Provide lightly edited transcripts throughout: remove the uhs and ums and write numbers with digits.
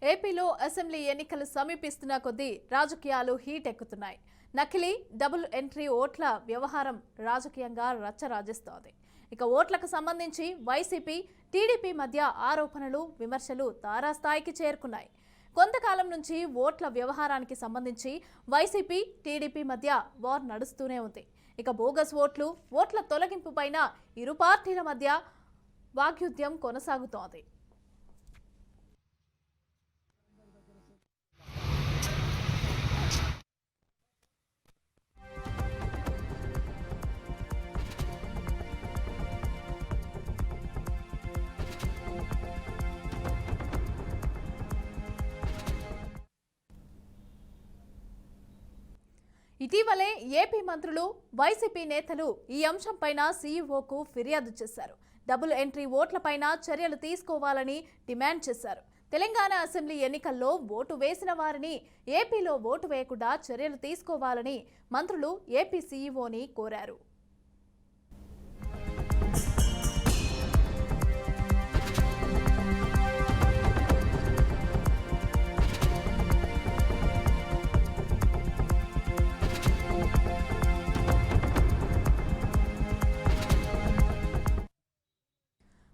ఏపీలో అసెంబ్లీ ఎన్నికలు సమీపిస్తున్న కొద్దీ రాజకీయాలు హీట్ ఎక్కుతున్నాయి. నకిలీ డబుల్ ఎంట్రీ ఓట్ల వ్యవహారం రాజకీయంగా రచ్చరాజేస్తోంది. ఇక ఓట్లకు సంబంధించి వైసీపీ, టీడీపీ మధ్య ఆరోపణలు, విమర్శలు తారాస్థాయికి చేరుకున్నాయి. కొంతకాలం నుంచి ఓట్ల వ్యవహారానికి సంబంధించి వైసీపీ, టీడీపీ మధ్య వార్ నడుస్తూనే ఉంది. ఇక బోగస్ ఓట్ల తొలగింపు పైన ఇరు పార్టీల మధ్య వాగ్యుద్ధం కొనసాగుతోంది. ఇటీవలే ఏపీ మంత్రులు, వైసీపీ నేతలు ఈ అంశంపైన సీఈఓకు ఫిర్యాదు చేశారు. డబుల్ ఎంట్రీ ఓట్లపైన చర్యలు తీసుకోవాలని డిమాండ్ చేశారు. తెలంగాణ అసెంబ్లీ ఎన్నికల్లో ఓటు వేసిన వారిని ఏపీలో ఓటు వేయకుండా చర్యలు తీసుకోవాలని మంత్రులు ఏపీ సీఈఓని కోరారు.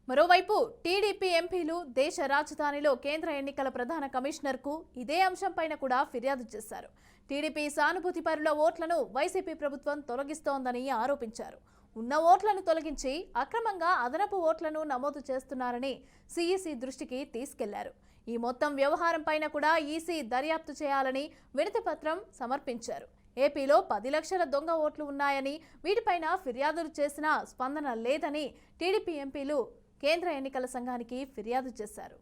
మరోవైపు టీడీపీ ఎంపీలు దేశ రాజధానిలో కేంద్ర ఎన్నికల ప్రధాన కమిషనర్కు ఇదే అంశంపైన కూడా ఫిర్యాదు చేశారు. టీడీపీ సానుభూతిపరుల ఓట్లను వైసీపీ ప్రభుత్వం తొలగిస్తోందని ఆరోపించారు. ఉన్న ఓట్లను తొలగించి అక్రమంగా అదనపు ఓట్లను నమోదు చేస్తున్నారని సీఈసీ దృష్టికి తీసుకెళ్లారు. ఈ మొత్తం వ్యవహారంపైన కూడా ఈసీ దర్యాప్తు చేయాలని వినతిపత్రం సమర్పించారు. ఏపీలో 10 లక్షల దొంగ ఓట్లు ఉన్నాయని, వీటిపైన ఫిర్యాదులు చేసినా స్పందన లేదని టీడీపీ ఎంపీలు కేంద్ర ఎన్నికల సంఘానికి ఫిర్యాదు చేశారు.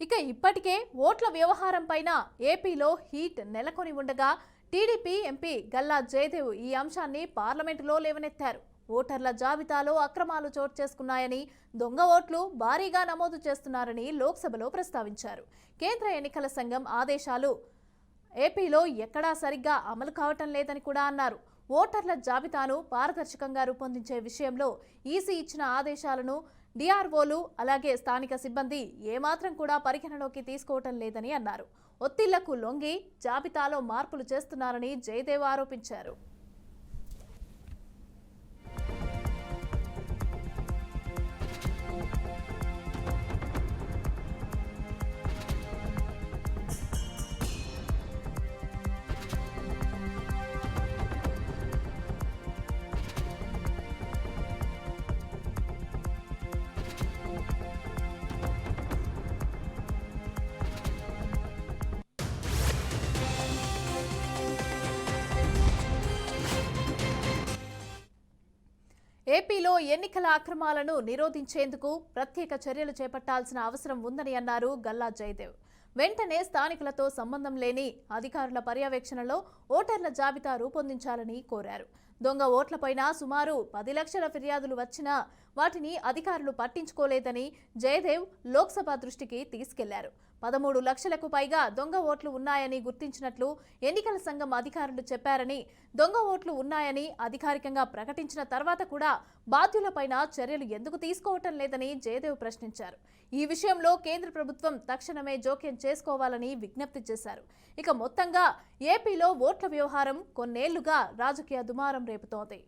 ఇక ఇప్పటికే ఓట్ల వ్యవహారం పైన ఏపీలో హీట్ నెలకొని ఉండగా టీడీపీ ఎంపీ గల్లా జయదేవ్ ఈ అంశాన్ని పార్లమెంటులో లేవనెత్తారు. ఓటర్ల జాబితాలో అక్రమాలు చోటు చేసుకున్నాయని, దొంగ ఓట్లు భారీగా నమోదు చేస్తున్నారని లోక్సభలో ప్రస్తావించారు. కేంద్ర ఎన్నికల సంఘం ఆదేశాలు ఏపీలో ఎక్కడా సరిగ్గా అమలు కావటం లేదని కూడా అన్నారు. ఓటర్ల జాబితాను పారదర్శకంగా రూపొందించే విషయంలో ఈసీ ఇచ్చిన ఆదేశాలను డిఆర్ఓలు అలాగే స్థానిక సిబ్బంది ఏమాత్రం కూడా పరిగణలోకి తీసుకోవటం లేదని అన్నారు. ఒత్తిళ్లకు లొంగి జాబితాలో మార్పులు చేస్తున్నారని జయదేవ్ ఆరోపించారు. ఏపీలో ఎన్నికల అక్రమాలను నిరోధించేందుకు ప్రత్యేక చర్యలు చేపట్టాల్సిన అవసరం ఉందని అన్నారు గల్లా జయదేవ్. వెంటనే స్థానికులతో సంబంధం లేని అధికారుల పర్యవేక్షణలో ఓటర్ల జాబితా రూపొందించాలని కోరారు. దొంగ ఓట్లపైన సుమారు 10 లక్షల ఫిర్యాదులు వచ్చినా వాటిని అధికారులు పట్టించుకోలేదని జయదేవ్ లోక్సభ దృష్టికి తీసుకెళ్లారు. 13 లక్షలకు పైగా దొంగ ఓట్లు ఉన్నాయని గుర్తించినట్లు ఎన్నికల సంఘం అధికారులు చెప్పారని, దొంగ ఓట్లు ఉన్నాయని అధికారికంగా ప్రకటించిన తర్వాత కూడా బాధ్యులపైన చర్యలు ఎందుకు తీసుకోవటం లేదని జయదేవ్ ప్రశ్నించారు. ఈ విషయంలో కేంద్ర ప్రభుత్వం తక్షణమే జోక్యం చేసుకోవాలని విజ్ఞప్తి చేశారు. ఇక మొత్తంగా ఏపీలో ఓట్ల వ్యవహారం కొన్నేళ్లుగా రాజకీయ దుమారం రేపుతోంది.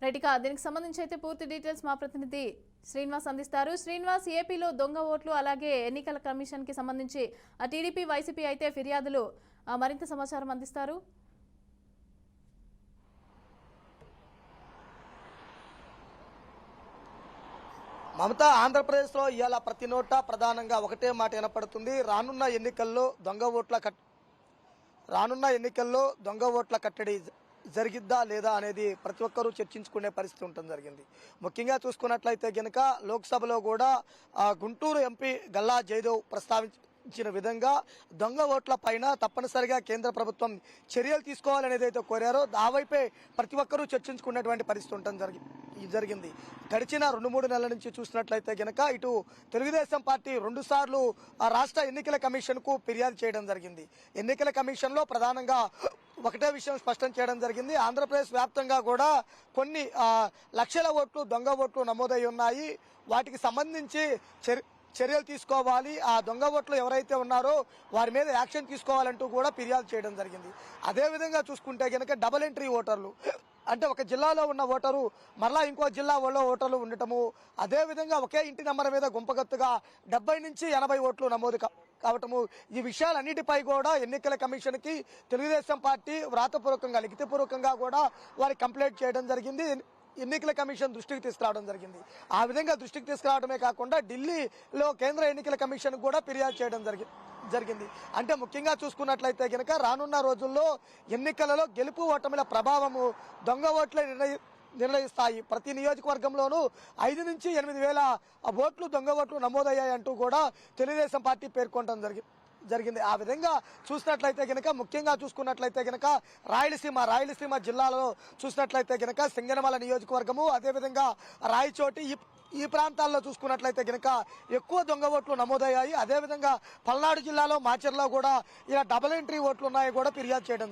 రైట్గా దీనికి సంబంధించి అయితే పూర్తి డీటెయిల్స్ మా ప్రతినిధి శ్రీనివాస్ అందిస్తారు. శ్రీనివాస్, ఏపీలో దొంగ ఓట్లు అలాగే ఎన్నికల కమిషన్ కి సంబంధించి టీడీపీ, వైసీపీ అయితే ఫిర్యాదులు మరింత సమాచారం అందిస్తారు. మమతా, ఆంధ్రప్రదేశ్లో ఇవాళ ప్రతి నోట ప్రధానంగా ఒకటే మాట వినపడుతుంది. రానున్న ఎన్నికల్లో దొంగ ఓట్ల కట్టడి జరిగిద్దా లేదా అనేది ప్రతి ఒక్కరూ చర్చించుకునే పరిస్థితి ఉండటం జరిగింది. ముఖ్యంగా చూసుకున్నట్లయితే గనక లోక్సభలో కూడా గుంటూరు ఎంపీ గల్లా జయదేవ్ ప్రస్తావించిన విధంగా దొంగ ఓట్ల పైన తప్పనిసరిగా కేంద్ర ప్రభుత్వం చర్యలు తీసుకోవాలనేది అయితే కోరారో ఆ వైపే ప్రతి ఒక్కరూ చర్చించుకున్నటువంటి పరిస్థితి ఉండటం జరిగింది. గడిచిన 2-3 నెలల నుంచి చూసినట్లయితే గనక ఇటు తెలుగుదేశం పార్టీ 2 సార్లు రాష్ట్ర ఎన్నికల కమిషన్కు ఫిర్యాదు చేయడం జరిగింది. ఎన్నికల కమిషన్లో ప్రధానంగా ఒకటే విషయం స్పష్టం చేయడం జరిగింది. ఆంధ్రప్రదేశ్ వ్యాప్తంగా కూడా కొన్ని లక్షల ఓట్లు దొంగ ఓట్లు నమోదై ఉన్నాయి. వాటికి సంబంధించి చర్యలు తీసుకోవాలి, ఆ దొంగ ఓట్లు ఎవరైతే ఉన్నారో వారి మీద యాక్షన్ తీసుకోవాలంటూ కూడా ఫిర్యాదు చేయడం జరిగింది. అదేవిధంగా చూసుకుంటే కనుక డబుల్ ఎంట్రీ ఓటర్లు అంటే ఒక జిల్లాలో ఉన్న ఓటరు మరలా ఇంకో జిల్లా వాళ్ళ ఓటర్లు ఉండటము, అదేవిధంగా ఒకే ఇంటి నెంబర్ మీద గుంపగత్తుగా 70 నుంచి 80 ఓట్లు నమోదు కావటము, ఈ విషయాలన్నిటిపై కూడా ఎన్నికల కమిషన్కి తెలుగుదేశం పార్టీ వ్రాతపూర్వకంగా లిఖితపూర్వకంగా కూడా వారి కంప్లైంట్ చేయడం జరిగింది. ఎన్నికల కమిషన్ దృష్టికి తీసుకురావడం జరిగింది. ఆ విధంగా దృష్టికి తీసుకురావడమే కాకుండా ఢిల్లీలో కేంద్ర ఎన్నికల కమిషన్ కూడా ఫిర్యాదు చేయడం జరిగింది. అంటే ముఖ్యంగా చూసుకున్నట్లయితే కనుక రానున్న రోజుల్లో ఎన్నికలలో గెలుపు ఓటమిల ప్రభావము దొంగ ఓట్లే నిర్ణయిస్తాయి. ప్రతి నియోజకవర్గంలోనూ 5 నుంచి 8 వేల ఓట్లు దొంగ ఓట్లు నమోదయ్యాయంటూ కూడా తెలుగుదేశం పార్టీ పేర్కొనడం జరిగింది. ఆ విధంగా చూసినట్లయితే కనుక ముఖ్యంగా చూసుకున్నట్లయితే కనుక రాయలసీమ జిల్లాలో చూసినట్లయితే కనుక సింగనమల నియోజకవర్గము, అదేవిధంగా రాయచోటి ఈ ప్రాంతాల్లో చూసుకున్నట్లయితే కనుక ఎక్కువ దొంగ ఓట్లు నమోదయ్యాయి. అదేవిధంగా పల్నాడు జిల్లాలో మాచర్లో కూడా ఇలా డబుల్ ఎంట్రీ ఓట్లు ఉన్నాయి కూడా ఫిర్యాదు చేయడం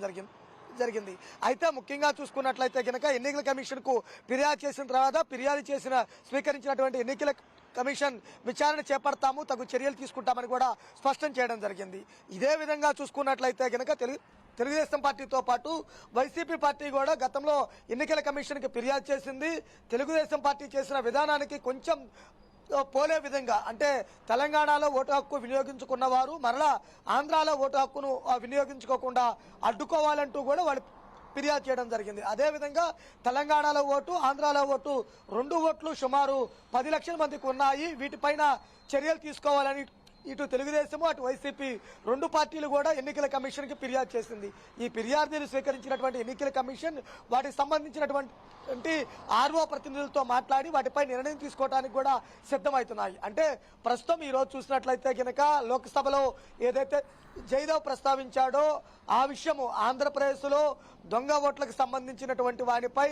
జరిగింది. అయితే ముఖ్యంగా చూసుకున్నట్లయితే కనుక ఎన్నికల కమిషన్కు ఫిర్యాదు చేసిన తర్వాత స్వీకరించినటువంటి ఎన్నికల కమిషన్ విచారణ చేపడతాము, తగు చర్యలు తీసుకుంటామని కూడా స్పష్టం చేయడం జరిగింది. ఇదే విధంగా చూసుకున్నట్లయితే కనుక తెలుగుదేశం పార్టీతో పాటు వైసీపీ పార్టీ కూడా గతంలో ఎన్నికల కమిషన్కి ఫిర్యాదు చేసింది. తెలుగుదేశం పార్టీ చేసిన విధానానికి కొంచెం పోలే విధంగా అంటే తెలంగాణలో ఓటు హక్కు వినియోగించుకున్న వారు మరలా ఆంధ్రాలో ఓటు హక్కును వినియోగించుకోకుండా అడ్డుకోవాలంటూ కూడా వాళ్ళు ఫిర్యాదు చేయడం జరిగింది. అదేవిధంగా తెలంగాణలో ఓటు ఆంధ్రాలో ఓటు 2 ఓట్లు సుమారు 10 లక్షల మందికి ఉన్నాయి. వీటిపైన చర్యలు తీసుకోవాలని ఇటు తెలుగుదేశము అటు వైసీపీ 2 పార్టీలు కూడా ఎన్నికల కమిషన్కి ఫిర్యాదు చేసింది. ఈ ఫిర్యాదులు స్వీకరించినటువంటి ఎన్నికల కమిషన్ వాటికి సంబంధించినటువంటి ఆర్ఓ ప్రతినిధులతో మాట్లాడి వాటిపై నిర్ణయం తీసుకోవడానికి కూడా సిద్ధమవుతున్నాయి. అంటే ప్రస్తుతం ఈరోజు చూసినట్లయితే కనుక లోక్సభలో ఏదైతే జయదేవ్ ప్రస్తావించాడో ఆ విషయము ఆంధ్రప్రదేశ్లో దొంగ ఓట్లకు సంబంధించినటువంటి వాటిపై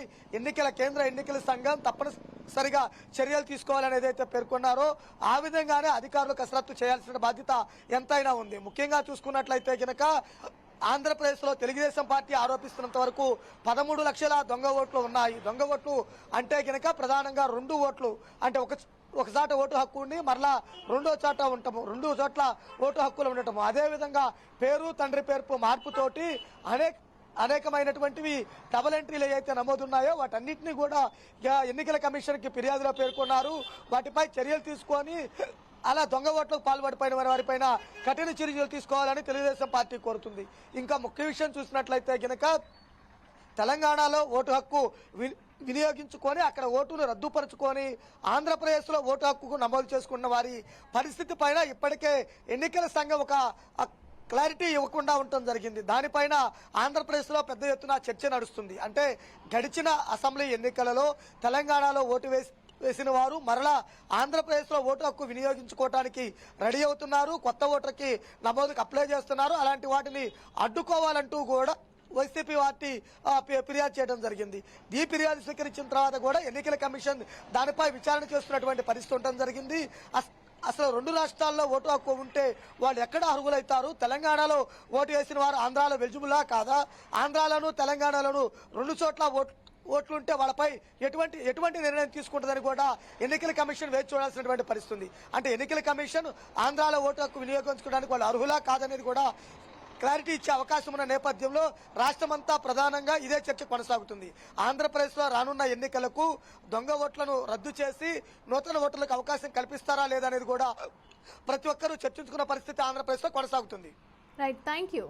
కేంద్ర ఎన్నికల సంఘం తప్పనిసరిగా చర్యలు తీసుకోవాలనేది అయితే పేర్కొన్నారో ఆ విధంగానే అధికారులు కసరత్తు చేయాల్సిన బాధ్యత ఎంతైనా ఉంది. ముఖ్యంగా చూసుకున్నట్లయితే కనుక ఆంధ్రప్రదేశ్లో తెలుగుదేశం పార్టీ ఆరోపిస్తున్నంత వరకు 13 లక్షల దొంగ ఓట్లు ఉన్నాయి. దొంగ ఓట్లు అంటే కనుక ప్రధానంగా 2 ఓట్లు అంటే ఒక చోట ఓటు హక్కు ఉండి మరలా 2వ చోట ఉండటము, 2 చోట్ల ఓటు హక్కులు ఉండటము, అదేవిధంగా పేరు తండ్రి పేరు మార్పుతోటి అనేకమైనటువంటివి డబుల్ ఎంట్రీలు ఏవైతే నమోదున్నాయో వాటన్నిటినీ కూడా ఎన్నికల కమిషన్కి ఫిర్యాదులో పేర్కొన్నారు. వాటిపై చర్యలు తీసుకొని అలా దొంగ ఓట్లకు పాల్పడిపోయిన వారిపైన కఠిన చర్యలు తీసుకోవాలని తెలుగుదేశం పార్టీ కోరుతుంది. ఇంకా ముఖ్య విషయం చూసినట్లయితే కనుక తెలంగాణలో ఓటు హక్కు వినియోగించుకొని అక్కడ ఓటును రద్దుపరుచుకొని ఆంధ్రప్రదేశ్లో ఓటు హక్కుకు నమోదు చేసుకున్న వారి పరిస్థితి పైన ఇప్పటికే ఎన్నికల సంఘం ఒక క్లారిటీ ఇవ్వకుండా ఉండటం జరిగింది. దానిపైన ఆంధ్రప్రదేశ్లో పెద్ద ఎత్తున చర్చ నడుస్తుంది. అంటే గడిచిన అసెంబ్లీ ఎన్నికలలో తెలంగాణలో ఓటు వేసిన వారు మరలా ఆంధ్రప్రదేశ్లో ఓటు హక్కు వినియోగించుకోవడానికి రెడీ అవుతున్నారు, కొత్త ఓటర్కి నమోదుకు అప్లై చేస్తున్నారు. అలాంటి వాటిని అడ్డుకోవాలంటూ కూడా వైసీపీ పార్టీ ఫిర్యాదు చేయడం జరిగింది. ఈ ఫిర్యాదు స్వీకరించిన తర్వాత కూడా ఎన్నికల కమిషన్ దానిపై విచారణ చేస్తున్నటువంటి పరిస్థితి ఉండటం జరిగింది. అసలు 2 రాష్ట్రాల్లో ఓటు హక్కు ఉంటే వాళ్ళు ఎక్కడ అర్హులవుతారు? తెలంగాణలో ఓటు వేసిన వారు ఆంధ్రాలో ఎలిజిబులా కాదా? ఆంధ్రాలోను తెలంగాణలోను 2 చోట్ల ఓట్లుంటే వాళ్ళపై ఎటువంటి నిర్ణయం తీసుకుంటుందని కూడా ఎన్నికల కమిషన్ వేచి చూడాల్సినటువంటి పరిస్థితి. అంటే ఎన్నికల కమిషన్ ఆంధ్రాలో ఓటు హక్కు వినియోగించుకోవడానికి వాళ్ళు అర్హులా కాదనేది కూడా క్లారిటీ ఇచ్చే అవకాశం ఉన్న నేపథ్యంలో రాష్ట్రమంతా ప్రధానంగా ఇదే చర్చ కొనసాగుతుంది. ఆంధ్రప్రదేశ్లో రానున్న ఎన్నికలకు దొంగ ఓట్లను రద్దు చేసి నూతన ఓటర్లకు అవకాశం కల్పిస్తారా లేదా అనేది కూడా ప్రతి ఒక్కరూ చర్చించుకున్న పరిస్థితి ఆంధ్రప్రదేశ్లో కొనసాగుతుంది. Right, thank you.